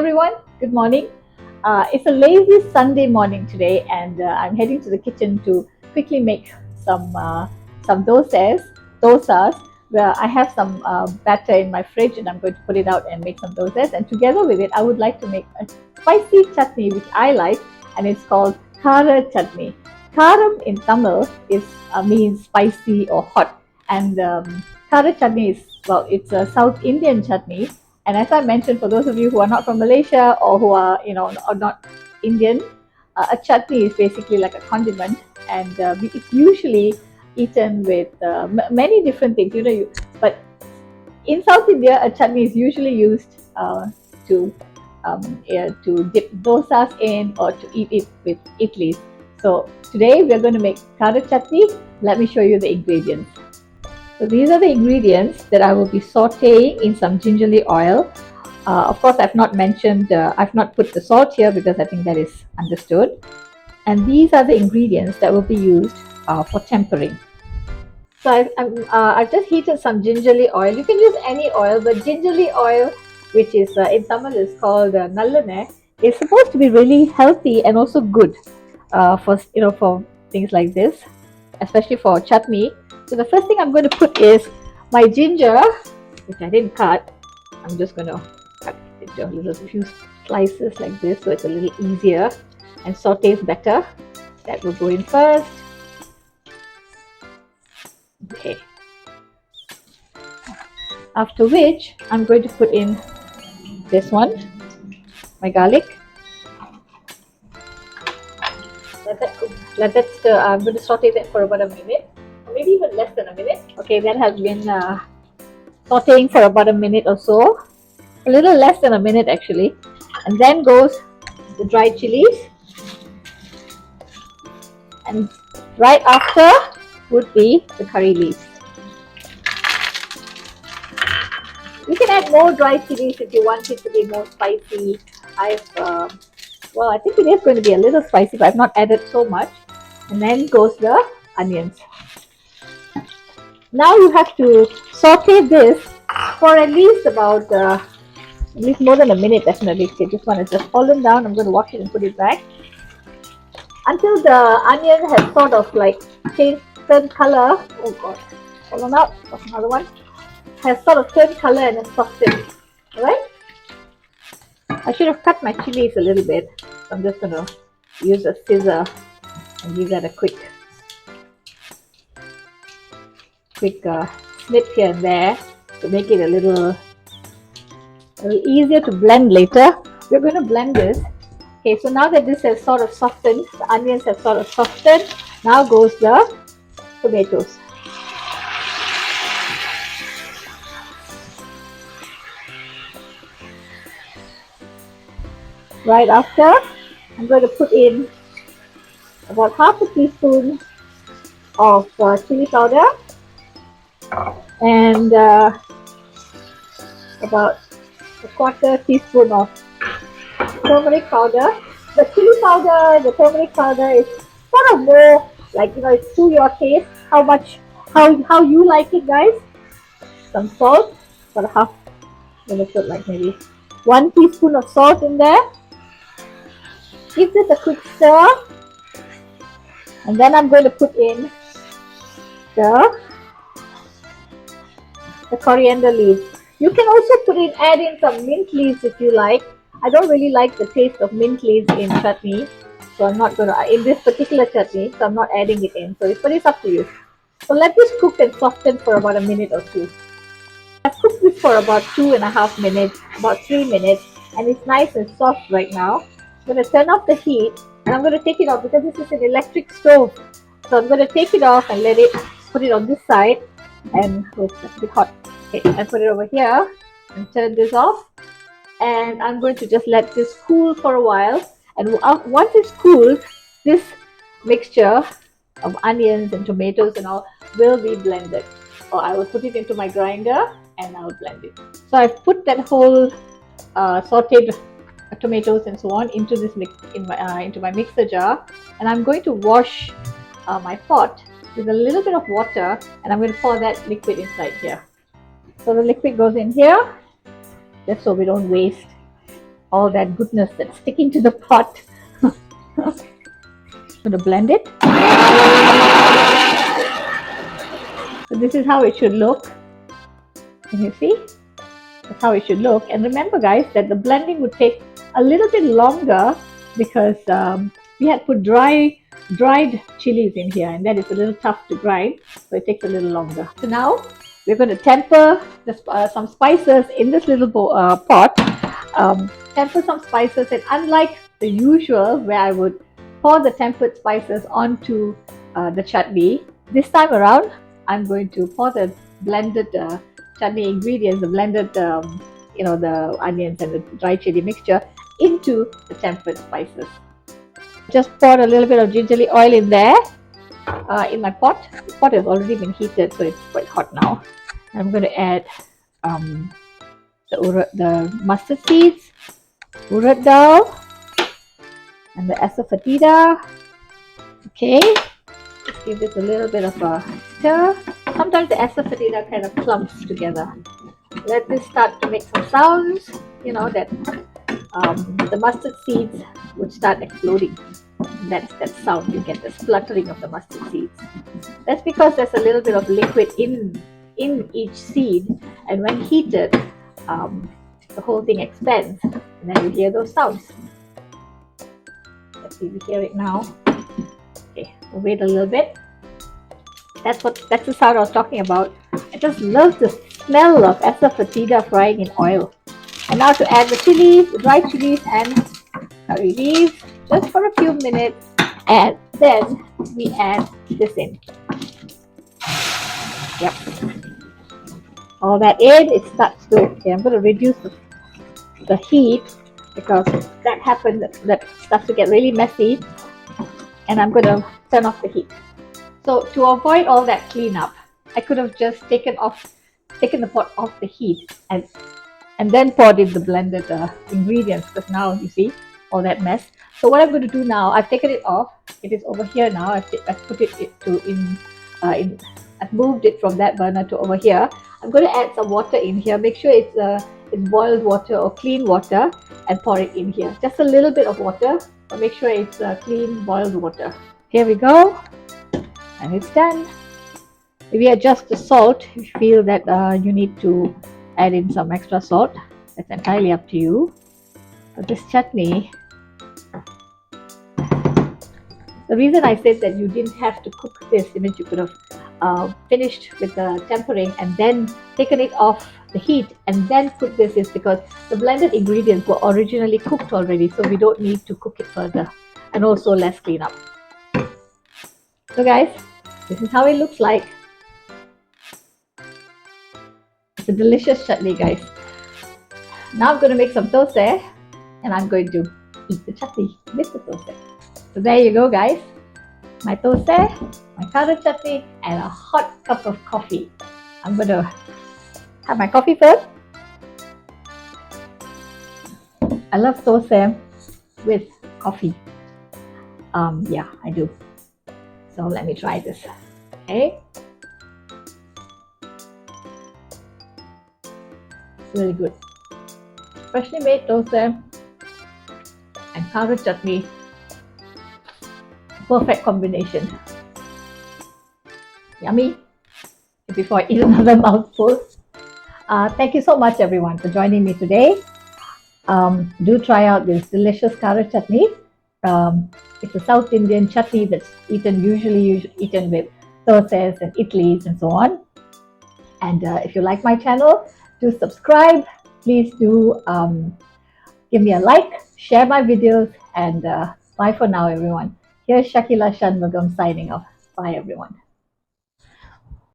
everyone, good morning. It's a lazy Sunday morning today, and I'm heading to the kitchen to quickly make some dosas. Where I have some batter in my fridge, and I'm going to put it out and make some dosas. And together with it, I would like to make a spicy chutney, which I like, and it's called Kaara Chutney. Karam in Tamil is means spicy or hot, and Kaara Chutney is, well, it's a South Indian chutney. And as I mentioned, for those of you who are not from Malaysia or who are, or not Indian, a chutney is basically like a condiment, and it's usually eaten with many different things. But in South India, a chutney is usually used to to dip dosas in or to eat it with idlis. So today we are going to make Kaara chutney. Let me show you the ingredients. So these are the ingredients that I will be sauteing in some gingerly oil. Of course, I've not put the salt here because I think that is understood. And these are the ingredients that will be used for tempering. So I've just heated some gingerly oil. You can use any oil, but gingerly oil, which is in Tamil is called nallanai, is supposed to be really healthy and also good for things like this, especially for chutney. So the first thing I'm going to put is my ginger, which I didn't cut. I'm just going to cut it into a little few slices like this, so it's a little easier and sautés better. That will go in first. Okay. After which, I'm going to put in this one, my garlic. Let that cook. I'm going to saute that for about a minute, or maybe even less than a minute. Okay, that has been sauteing for about a minute or so, a little less than a minute actually. And then goes the dried chilies, and right after would be the curry leaves. You can add more dried chilies if you want it to be more spicy. I think it is going to be a little spicy, but I've not added so much. And then goes the onions. Now you have to saute this for at least more than a minute, definitely. Okay, this one is just fallen down. I'm going to wash it and put it back until the onion has sort of like turned color. Oh god, fallen out. That's another one. Has sort of turned color and has softened. Alright? I should have cut my chilies a little bit. So I'm just going to use a scissor and give that a quick snip here and there to make it a little easier to blend later. We're going to blend this. Okay, so now that this has sort of softened, the onions have sort of softened, now goes the tomatoes. Right after, I'm going to put in about half a teaspoon of chili powder and about a quarter teaspoon of turmeric powder. The turmeric powder is sort of more like, it's to your taste, how you like it, guys. Some salt, about half. I'm going to put like maybe 1 teaspoon of salt in there. Give this a quick stir, and then I'm going to put in the coriander leaves. You can also add in some mint leaves if you like. I don't really like the taste of mint leaves in chutney, so I'm not going to, in this particular chutney, so I'm not adding it in. But it's up to you. So let this cook and soften for about a minute or two. I've cooked this for about 2.5 minutes, about 3 minutes, and it's nice and soft right now. I'm going to turn off the heat, and I'm going to take it off because this is an electric stove. So I'm going to take it off and put it on this side, and it's a bit hot. Okay, I put it over here and turn this off, and I'm going to just let this cool for a while. And once it's cooled, this mixture of onions and tomatoes and all will be blended. Or I will put it into my grinder and I'll blend it. So I've put that whole sauteed tomatoes and so on into my mixer jar, and I'm going to wash my pot with a little bit of water, and I'm going to pour that liquid inside here. So the liquid goes in here, just so we don't waste all that goodness that's sticking to the pot. I'm going to blend it. So this is how it should look. Can you see? That's how it should look. And remember, guys, that the blending would take a little bit longer because we had put dried chilies in here, and that is a little tough to grind, so it takes a little longer. So now we're going to temper some spices in this little pot. Temper some spices, and unlike the usual where I would pour the tempered spices onto the chutney, this time around I'm going to pour the blended chutney ingredients, the blended the onions and the dry chili mixture into the tempered spices. Just poured a little bit of gingerly oil in there in my pot. The pot has already been heated, so it's quite hot now. I'm going to add the mustard seeds, urad dal, and the asafoetida. Okay, let's give this a little bit of a stir. Sometimes the asafoetida kind of clumps together. Let this start to make some sounds, that the mustard seeds would start exploding. That's that sound you get, the spluttering of the mustard seeds. That's because there's a little bit of liquid in each seed, and when heated, the whole thing expands, and then you hear those sounds. Let's see if we hear it now. Okay, we'll wait a little bit. That's the sound I was talking about. I just love the smell of asafoetida frying in oil. And now to add the chilies, the dried chilies and curry leaves, just for a few minutes, and then we add this in. Yep. All that in, it starts to, okay, I'm going to reduce the heat because that happens, that starts to get really messy, and I'm going to turn off the heat. So to avoid all that cleanup, I could have just taken the pot off the heat and then poured in the blended ingredients, because now you see all that mess. So what I'm going to do now, I've taken it off. It is over here now. I've put it I've moved it from that burner to over here. I'm going to add some water in here. Make sure it's boiled water or clean water, and pour it in here. Just a little bit of water, but make sure it's clean boiled water. Here we go, and it's done. Maybe adjust the salt if you feel that you need to add in some extra salt. That's entirely up to you. But this chutney, the reason I said that you didn't have to cook this, it means you could have finished with the tempering and then taken it off the heat and then put this, is because the blended ingredients were originally cooked already, so we don't need to cook it further, and also less cleanup. So guys, this is how it looks like. It's a delicious chutney, guys. Now I'm going to make some dosa, and I'm going to eat the chutney with the dosa. So there you go, guys. My dosa, my Kaara chutney, and a hot cup of coffee. I'm going to have my coffee first. I love dosa with coffee. Yeah, I do. So let me try this. Okay. It's really good. Freshly made dosa and Kaara chutney. Perfect combination. Yummy. Before I eat another mouthful. Thank you so much, everyone, for joining me today. Do try out this delicious Kaara chutney. It's a South Indian chutney that's usually eaten with dosas and idlis and so on. And if you like my channel, do subscribe. Please do give me a like, share my videos, and bye for now, everyone. Here's Shakila Shanmugam signing off. Bye, everyone.